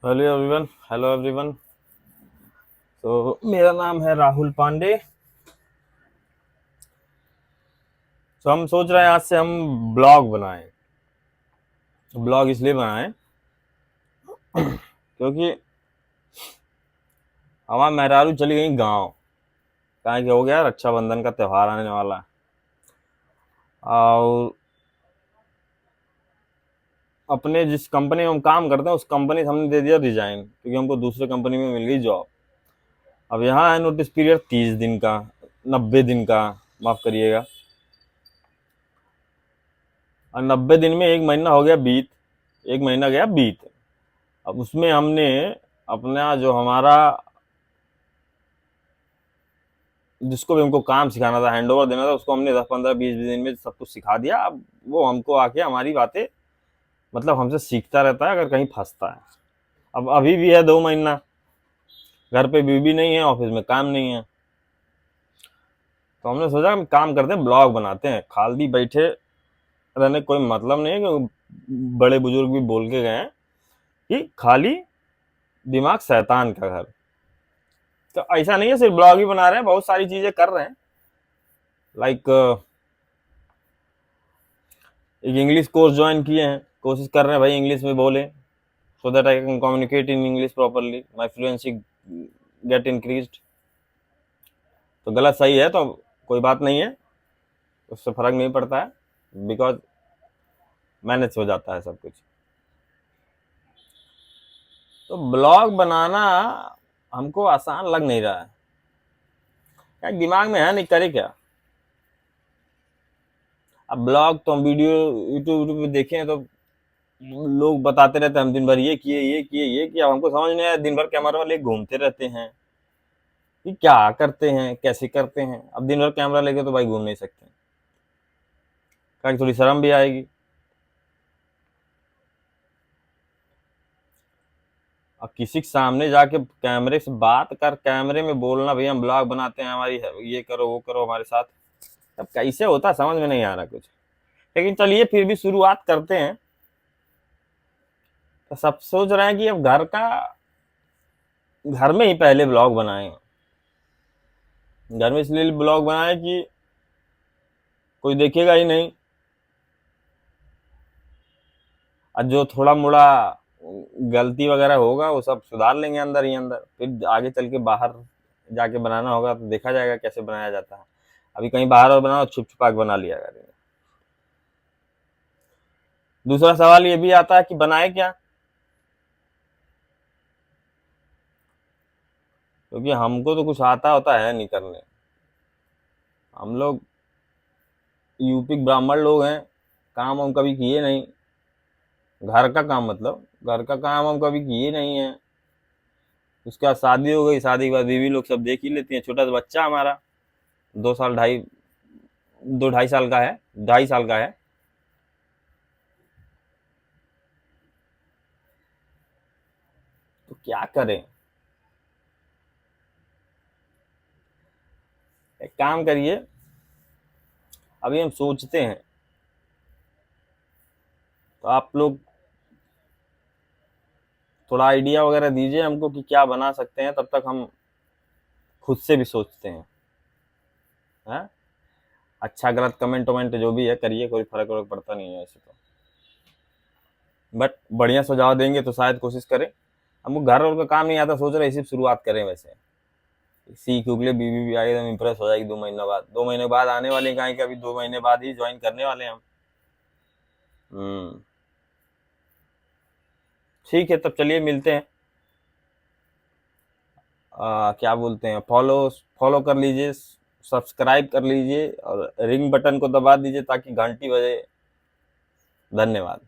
Hello everyone. तो मेरा नाम है राहुल पांडे। तो हम सोच रहे हैं आज से हम ब्लॉग बनाएं। ब्लॉग इसलिए बनाएं क्योंकि हमारा मेहरारू चली गई गांव। कहाँ कि हो गया, रक्षाबंधन का त्यौहार आने वाला है और अपने जिस कंपनी में हम काम करते हैं उस कंपनी से हमने दे दिया रिजाइन, क्योंकि हमको दूसरे कंपनी में मिल गई जॉब। अब यहाँ है नोटिस पीरियड 30 दिन का, 90 दिन का, माफ करिएगा। और 90 दिन में एक महीना हो गया बीत, एक महीना गया बीत। अब उसमें हमने अपना जो हमारा जिसको भी हमको काम सिखाना था, हैंड ओवर देना था, उसको हमने 10 15 20 दिन में सब कुछ सिखा दिया। अब वो हमको आके हमारी बातें मतलब हमसे सीखता रहता है अगर कहीं फंसता है। अब अभी भी है 2 महीना, घर पे बीवी नहीं है, ऑफिस में काम नहीं है, तो हमने सोचा हम काम करते हैं, ब्लॉग बनाते हैं। खाली बैठे रहने कोई मतलब नहीं है, क्योंकि बड़े बुजुर्ग भी बोल के गए हैं कि खाली दिमाग शैतान का घर। तो ऐसा नहीं है सिर्फ ब्लॉग ही बना रहे हैं, बहुत सारी चीजें कर रहे हैं। लाइक एक इंग्लिश कोर्स ज्वाइन किए हैं, कोशिश कर रहे हैं भाई इंग्लिश में बोले, so that I can communicate in English properly, my fluency get increased। तो गलत सही है तो कोई बात नहीं है, उससे फर्क नहीं पड़ता है, बिकॉज मैनेज हो जाता है सब कुछ। तो ब्लॉग बनाना हमको आसान लग नहीं रहा है, क्या दिमाग में है नहीं, करे क्या। अब ब्लॉग तो हम वीडियो यूट्यूब पे देखें तो लोग बताते रहते हैं हम दिन भर ये किए ये किए ये किया। हमको समझ नहीं आया, दिन भर कैमरा वाले घूमते रहते हैं कि क्या करते हैं कैसे करते हैं। अब दिन भर कैमरा लेके तो भाई घूम नहीं सकते, क्या थोड़ी शर्म भी आएगी। अब किसी के सामने जाके कैमरे से बात कर, कैमरे में बोलना भैया हम ब्लॉग बनाते हैं, हमारी ये करो वो करो हमारे साथ, अब कैसे होता समझ में नहीं आ रहा कुछ। लेकिन चलिए फिर भी शुरुआत करते हैं। तो सब सोच रहे हैं कि अब घर में ही पहले ब्लॉग बनाएं। घर में इसलिए ब्लॉग बनाए कि कोई देखेगा ही नहीं, और जो थोड़ा मोड़ा गलती वगैरह होगा वो सब सुधार लेंगे अंदर ही अंदर, फिर आगे चल के बाहर जाके बनाना होगा तो देखा जाएगा कैसे बनाया जाता है। अभी कहीं बाहर और बनाओ, छुप छुपा के बना लिया करेंगे। दूसरा सवाल ये भी आता है कि बनाए क्या, क्योंकि हमको तो कुछ आता होता है नहीं करने। हम लोग यूपी ब्राह्मण लोग हैं, काम हम कभी किए नहीं। घर का काम मतलब घर का काम हम कभी किए नहीं है। उसके बाद शादी हो गई, शादी के बाद बीवी लोग सब देख ही लेती हैं। छोटा सा बच्चा हमारा 2 साल ढाई 2 ढाई साल का है, 2.5 साल का है। तो क्या करें, एक काम करिए, अभी हम सोचते हैं, तो आप लोग थोड़ा आइडिया वगैरह दीजिए हमको कि क्या बना सकते हैं, तब तक हम खुद से भी सोचते हैं। है अच्छा गलत कमेंट वमेंट जो भी है करिए, कोई फर्क वर्क पड़ता नहीं है ऐसे तो, बट बढ़िया सुझाव देंगे तो शायद कोशिश करें। हमको घर और का काम नहीं आता, सोच रहे इसी से शुरुआत करें। वैसे सीख उगले बीवी भी आई, एकदम इम्प्रेस हो जाएगी 2 महीने बाद। 2 महीने बाद आने वाले कहीं कि अभी 2 महीने बाद ही ज्वाइन करने वाले हैं हम। हम्म, ठीक है, तब चलिए मिलते हैं। क्या बोलते हैं, फॉलो फॉलो कर लीजिए, सब्सक्राइब कर लीजिए और रिंग बटन को दबा दीजिए ताकि घंटी बजे। धन्यवाद।